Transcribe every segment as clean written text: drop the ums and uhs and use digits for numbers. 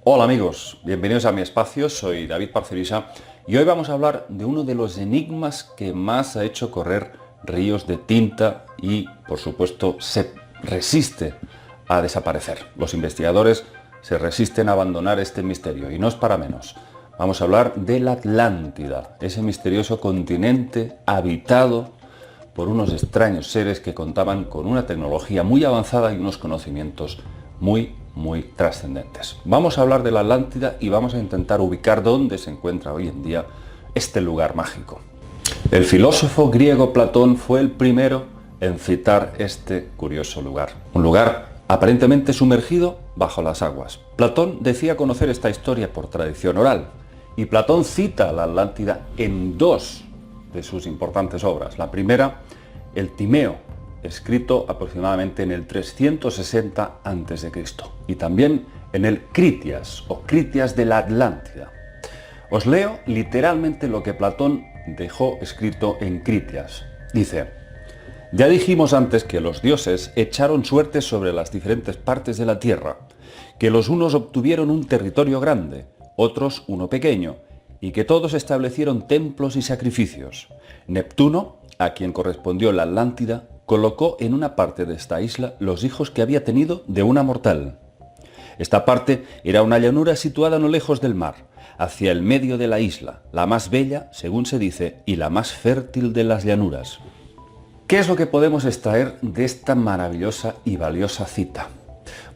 Hola amigos, bienvenidos a mi espacio, soy David Parcerisa y hoy vamos a hablar de uno de los enigmas que más ha hecho correr ríos de tinta y, por supuesto, se resiste a desaparecer. Los investigadores se resisten a abandonar este misterio y no es para menos. Vamos a hablar de la Atlántida, ese misterioso continente habitado por unos extraños seres que contaban con una tecnología muy avanzada y unos conocimientos muy trascendentes. Vamos a hablar de la Atlántida y vamos a intentar ubicar dónde se encuentra hoy en día este lugar mágico. El filósofo griego Platón fue el primero en citar este curioso lugar. Un lugar aparentemente sumergido bajo las aguas. Platón decía conocer esta historia por tradición oral y Platón cita a la Atlántida en dos de sus importantes obras. La primera, el Timeo, escrito aproximadamente en el 360 a.C. y también en el Critias o Critias de la Atlántida. Os leo literalmente lo que Platón dejó escrito en Critias. Dice: ya dijimos antes que los dioses echaron suertes sobre las diferentes partes de la tierra, que los unos obtuvieron un territorio grande, otros uno pequeño, y que todos establecieron templos y sacrificios. Neptuno, a quien correspondió la Atlántida, colocó en una parte de esta isla los hijos que había tenido de una mortal. Esta parte era una llanura situada no lejos del mar, hacia el medio de la isla, la más bella, según se dice, y la más fértil de las llanuras. ¿Qué es lo que podemos extraer de esta maravillosa y valiosa cita?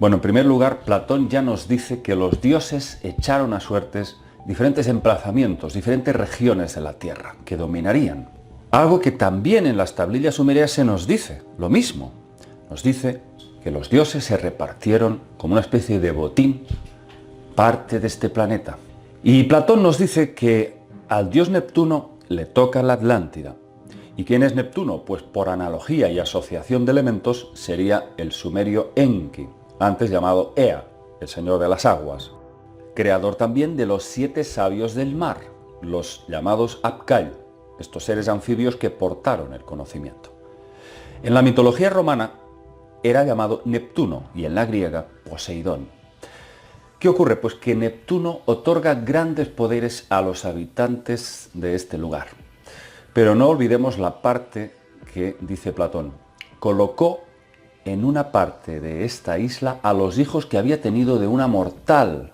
Bueno, en primer lugar, Platón ya nos dice que los dioses echaron a suertes diferentes emplazamientos, diferentes regiones de la tierra, que dominarían. Algo que también en las tablillas sumerias se nos dice, lo mismo. Nos dice que los dioses se repartieron como una especie de botín parte de este planeta. Y Platón nos dice que al dios Neptuno le toca la Atlántida. ¿Y quién es Neptuno? Pues por analogía y asociación de elementos sería el sumerio Enki, antes llamado Ea, el señor de las aguas, creador también de los 7 sabios del mar, los llamados Apkai, estos seres anfibios que portaron el conocimiento. En la mitología romana era llamado Neptuno y en la griega Poseidón. ¿Qué ocurre? Pues que Neptuno otorga grandes poderes a los habitantes de este lugar. Pero no olvidemos la parte que dice Platón. Colocó en una parte de esta isla a los hijos que había tenido de una mortal.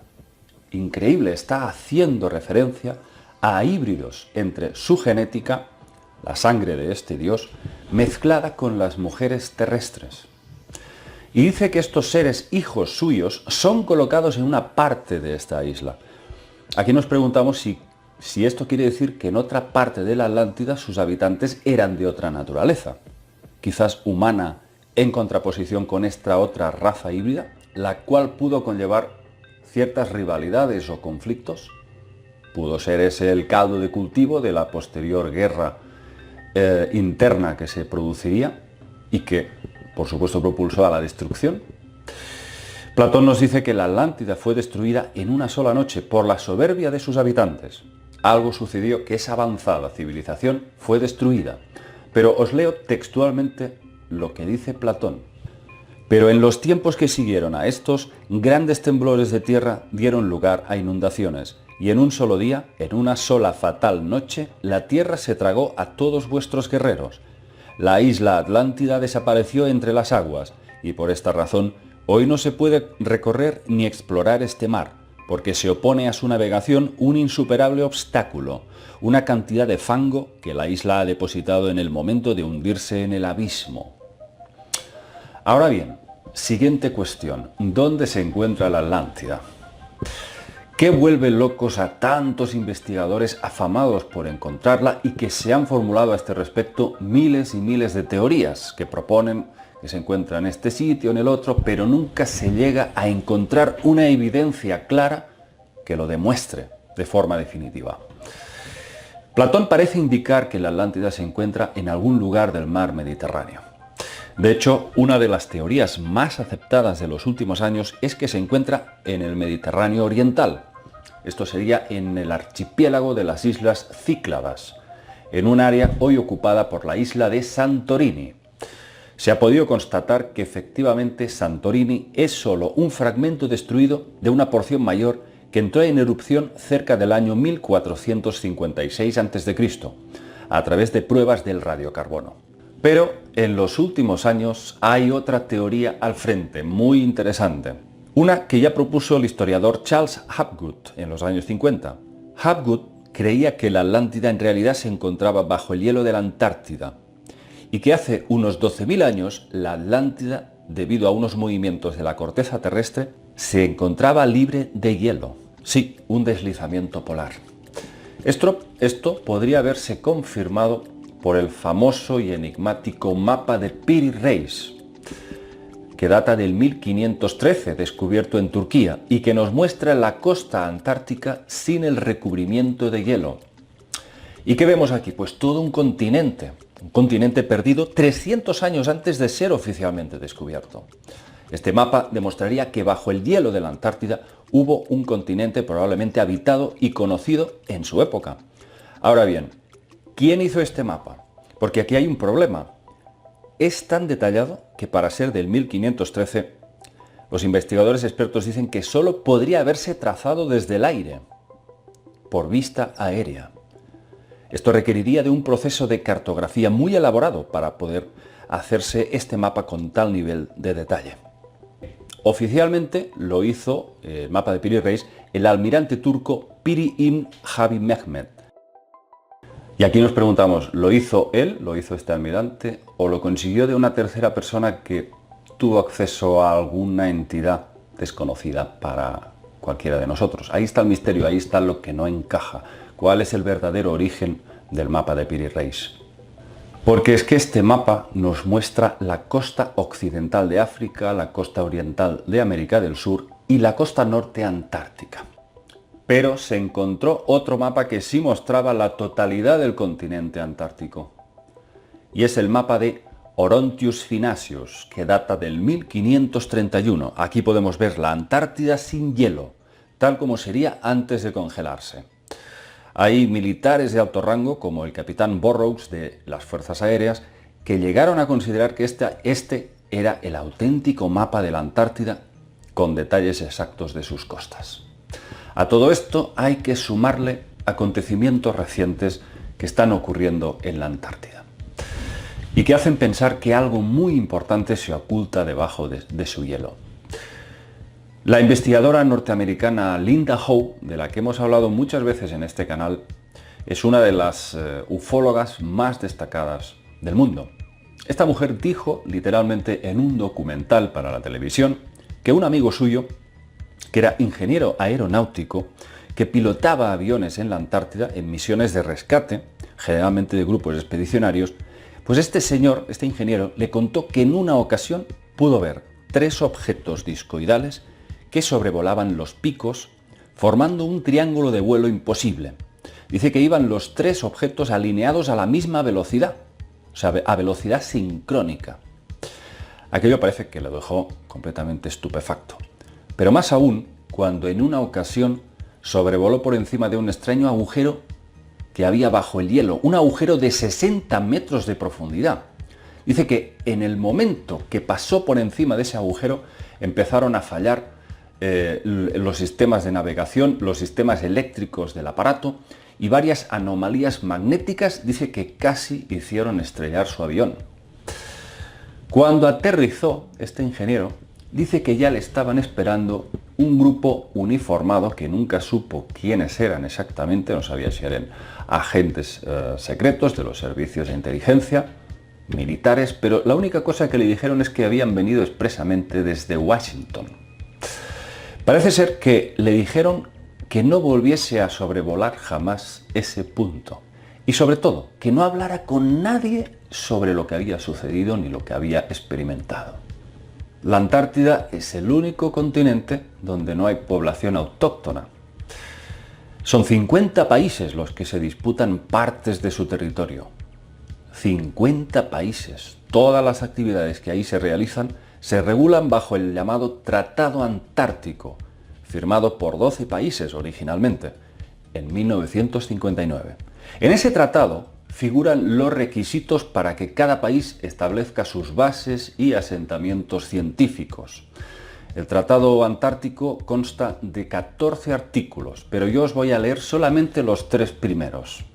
Increíble, está haciendo referencia a híbridos entre su genética, la sangre de este dios, mezclada con las mujeres terrestres. Y dice que estos seres hijos suyos son colocados en una parte de esta isla. Aquí nos preguntamos si esto quiere decir que en otra parte de la Atlántida sus habitantes eran de otra naturaleza, quizás humana, en contraposición con esta otra raza híbrida, la cual pudo conllevar ciertas rivalidades o conflictos. Pudo ser ese el caldo de cultivo de la posterior guerra interna que se produciría y que, por supuesto, propulsó a la destrucción. Platón nos dice que la Atlántida fue destruida en una sola noche por la soberbia de sus habitantes. Algo sucedió que esa avanzada civilización fue destruida. Pero os leo textualmente lo que dice Platón. Pero en los tiempos que siguieron a estos, grandes temblores de tierra dieron lugar a inundaciones, y en un solo día, en una sola fatal noche, la tierra se tragó a todos vuestros guerreros. La isla Atlántida desapareció entre las aguas, y por esta razón, hoy no se puede recorrer ni explorar este mar, porque se opone a su navegación un insuperable obstáculo, una cantidad de fango que la isla ha depositado en el momento de hundirse en el abismo. Ahora bien, siguiente cuestión, ¿dónde se encuentra la Atlántida? ¿Qué vuelve locos a tantos investigadores afamados por encontrarla y que se han formulado a este respecto miles y miles de teorías que proponen que se encuentra en este sitio, en el otro, pero nunca se llega a encontrar una evidencia clara que lo demuestre de forma definitiva? Platón parece indicar que la Atlántida se encuentra en algún lugar del mar Mediterráneo. De hecho, una de las teorías más aceptadas de los últimos años es que se encuentra en el Mediterráneo oriental. Esto sería en el archipiélago de las islas Cícladas, en un área hoy ocupada por la isla de Santorini. se ha podido constatar que efectivamente Santorini es solo un fragmento destruido de una porción mayor que entró en erupción cerca del año 1456 a.C., a través de pruebas del radiocarbono. Pero en los últimos años hay otra teoría al frente, muy interesante. Una que ya propuso el historiador Charles Hapgood en los años 50. Hapgood creía que la Atlántida en realidad se encontraba bajo el hielo de la Antártida y que hace unos 12.000 años la Atlántida, debido a unos movimientos de la corteza terrestre, se encontraba libre de hielo. Sí, un deslizamiento polar. Esto podría haberse confirmado por el famoso y enigmático mapa de Piri Reis, que data del 1513, descubierto en Turquía, y que nos muestra la costa antártica sin el recubrimiento de hielo. ¿Y qué vemos aquí? Pues todo un continente perdido 300 años antes de ser oficialmente descubierto. Este mapa demostraría que bajo el hielo de la Antártida hubo un continente probablemente habitado y conocido en su época. Ahora bien, ¿quién hizo este mapa? Porque aquí hay un problema. Es tan detallado que para ser del 1513, los investigadores expertos dicen que solo podría haberse trazado desde el aire, por vista aérea. Esto requeriría de un proceso de cartografía muy elaborado para poder hacerse este mapa con tal nivel de detalle. Oficialmente lo hizo, el mapa de Piri Reis, el almirante turco Piri İbn Habib Mehmet. Y aquí nos preguntamos, ¿lo hizo él, lo hizo este almirante, o lo consiguió de una tercera persona que tuvo acceso a alguna entidad desconocida para cualquiera de nosotros? Ahí está el misterio, ahí está lo que no encaja. ¿Cuál es el verdadero origen del mapa de Piri Reis? Porque es que este mapa nos muestra la costa occidental de África, la costa oriental de América del Sur y la costa norte antártica. Pero se encontró otro mapa que sí mostraba la totalidad del continente antártico. Y es el mapa de Orontius Finacius, que data del 1531. Aquí podemos ver la Antártida sin hielo, tal como sería antes de congelarse. Hay militares de alto rango, como el capitán Burroughs de las Fuerzas Aéreas, que llegaron a considerar que este era el auténtico mapa de la Antártida con detalles exactos de sus costas. A todo esto hay que sumarle acontecimientos recientes que están ocurriendo en la Antártida y que hacen pensar que algo muy importante se oculta debajo de su hielo. La investigadora norteamericana Linda Howe, de la que hemos hablado muchas veces en este canal, es una de las ufólogas más destacadas del mundo. Esta mujer dijo literalmente en un documental para la televisión que un amigo suyo, que era ingeniero aeronáutico, que pilotaba aviones en la Antártida en misiones de rescate, generalmente de grupos expedicionarios, pues este señor, este ingeniero, le contó que en una ocasión pudo ver 3 objetos discoidales que sobrevolaban los picos, formando un triángulo de vuelo imposible. Dice que iban los 3 objetos alineados a la misma velocidad, o sea, a velocidad sincrónica. Aquello parece que lo dejó completamente estupefacto. Pero más aún, cuando en una ocasión sobrevoló por encima de un extraño agujero que había bajo el hielo, un agujero de 60 metros de profundidad. Dice que en el momento que pasó por encima de ese agujero empezaron a fallar los sistemas de navegación, los sistemas eléctricos del aparato y varias anomalías magnéticas, dice que casi hicieron estrellar su avión. Cuando aterrizó este ingeniero, dice que ya le estaban esperando un grupo uniformado que nunca supo quiénes eran exactamente, no sabía si eran agentes secretos de los servicios de inteligencia, militares, pero la única cosa que le dijeron es que habían venido expresamente desde Washington. Parece ser que le dijeron que no volviese a sobrevolar jamás ese punto y sobre todo que no hablara con nadie sobre lo que había sucedido ni lo que había experimentado. La Antártida es el único continente donde no hay población autóctona. Son 50 países los que se disputan partes de su territorio. 50 países. Todas las actividades que ahí se realizan se regulan bajo el llamado Tratado Antártico, firmado por 12 países originalmente, en 1959. En ese tratado figuran los requisitos para que cada país establezca sus bases y asentamientos científicos. El Tratado Antártico consta de 14 artículos, pero yo os voy a leer solamente los 3 primeros.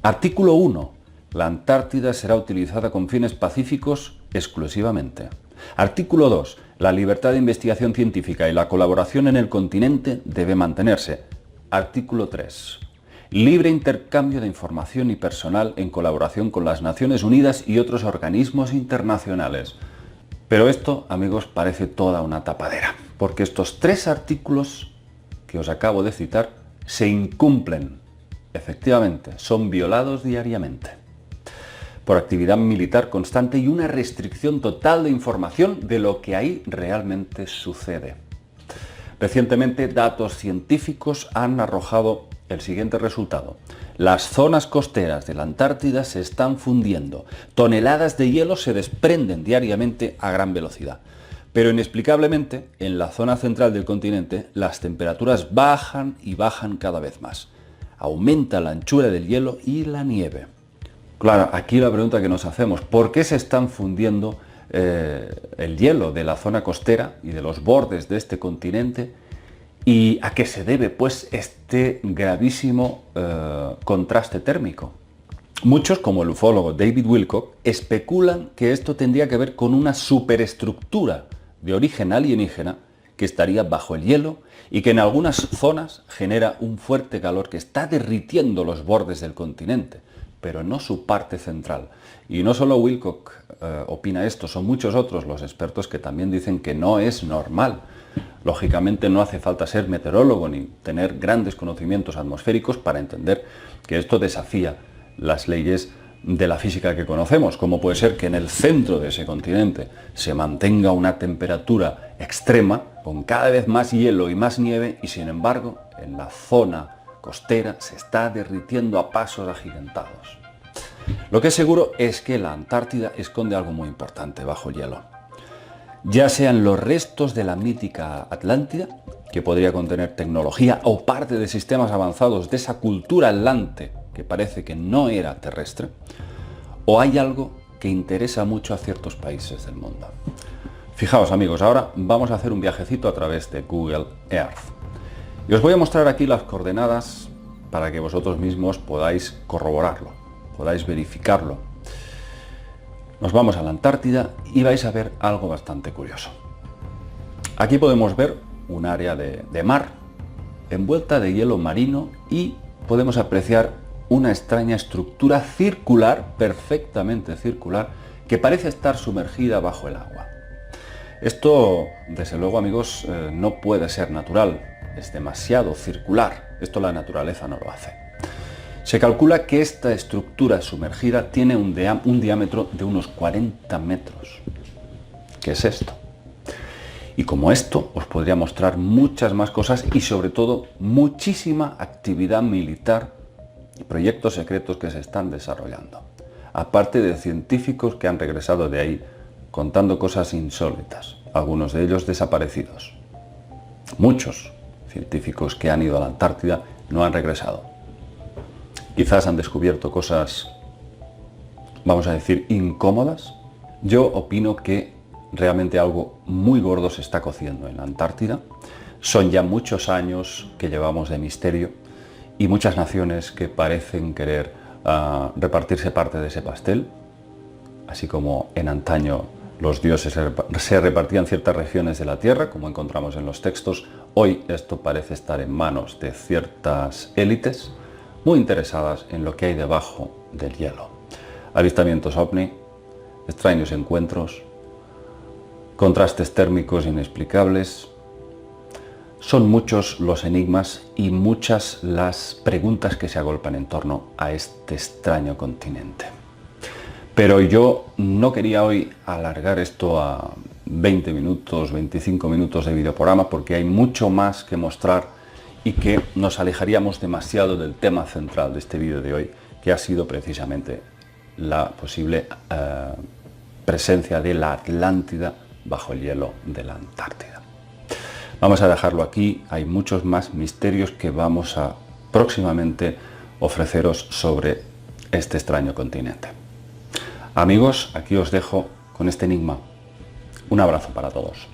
Artículo 1. La Antártida será utilizada con fines pacíficos exclusivamente. Artículo 2. La libertad de investigación científica y la colaboración en el continente debe mantenerse. Artículo 3. Libre intercambio de información y personal en colaboración con las Naciones Unidas y otros organismos internacionales. Pero esto, amigos, parece toda una tapadera, porque estos 3 artículos que os acabo de citar se incumplen. Efectivamente, son violados diariamente por actividad militar constante y una restricción total de información de lo que ahí realmente sucede. Recientemente, datos científicos han arrojado el siguiente resultado. Las zonas costeras de la Antártida se están fundiendo. Toneladas de hielo se desprenden diariamente a gran velocidad. Pero inexplicablemente, en la zona central del continente, las temperaturas bajan y bajan cada vez más. Aumenta la anchura del hielo y la nieve. Claro, aquí la pregunta que nos hacemos, ¿por qué se están fundiendo el hielo de la zona costera y de los bordes de este continente? ¿Y a qué se debe, pues, este gravísimo contraste térmico? Muchos, como el ufólogo David Wilcock, especulan que esto tendría que ver con una superestructura de origen alienígena que estaría bajo el hielo y que en algunas zonas genera un fuerte calor que está derritiendo los bordes del continente, pero no su parte central. Y no solo Wilcock opina esto, son muchos otros los expertos que también dicen que no es normal. Lógicamente no hace falta ser meteorólogo ni tener grandes conocimientos atmosféricos para entender que esto desafía las leyes de la física que conocemos, como puede ser que en el centro de ese continente se mantenga una temperatura extrema, con cada vez más hielo y más nieve, y sin embargo en la zona costera se está derritiendo a pasos agigantados. Lo que es seguro es que la Antártida esconde algo muy importante bajo el hielo. Ya sean los restos de la mítica Atlántida, que podría contener tecnología o parte de sistemas avanzados de esa cultura atlante que parece que no era terrestre, o hay algo que interesa mucho a ciertos países del mundo. Fijaos, amigos, ahora vamos a hacer un viajecito a través de Google Earth. Y os voy a mostrar aquí las coordenadas para que vosotros mismos podáis corroborarlo, podáis verificarlo. Nos vamos a la Antártida y vais a ver algo bastante curioso. Aquí podemos ver un área de mar envuelta de hielo marino y podemos apreciar una extraña estructura circular, perfectamente circular, que parece estar sumergida bajo el agua. Esto, desde luego, amigos, no puede ser natural, es demasiado circular. Esto la naturaleza no lo hace. Se calcula que esta estructura sumergida tiene un diámetro de unos 40 metros. ¿Qué es esto? Y como esto, os podría mostrar muchas más cosas y sobre todo muchísima actividad militar y proyectos secretos que se están desarrollando. Aparte de científicos que han regresado de ahí contando cosas insólitas, algunos de ellos desaparecidos. Muchos científicos que han ido a la Antártida no han regresado. Quizás han descubierto cosas, vamos a decir, incómodas. Yo opino que realmente algo muy gordo se está cociendo en la Antártida. Son ya muchos años que llevamos de misterio y muchas naciones que parecen querer repartirse parte de ese pastel. Así como en antaño los dioses se repartían ciertas regiones de la Tierra, como encontramos en los textos, hoy esto parece estar en manos de ciertas élites muy interesadas en lo que hay debajo del hielo. Avistamientos ovni, extraños encuentros, contrastes térmicos inexplicables. Son muchos los enigmas y muchas las preguntas que se agolpan en torno a este extraño continente. Pero yo no quería hoy alargar esto a 20 minutos, 25 minutos de videoprograma, porque hay mucho más que mostrar y que nos alejaríamos demasiado del tema central de este vídeo de hoy, que ha sido precisamente la posible presencia de la Atlántida bajo el hielo de la Antártida. Vamos a dejarlo aquí, hay muchos más misterios que vamos a próximamente ofreceros sobre este extraño continente. Amigos, aquí os dejo con este enigma. Un abrazo para todos.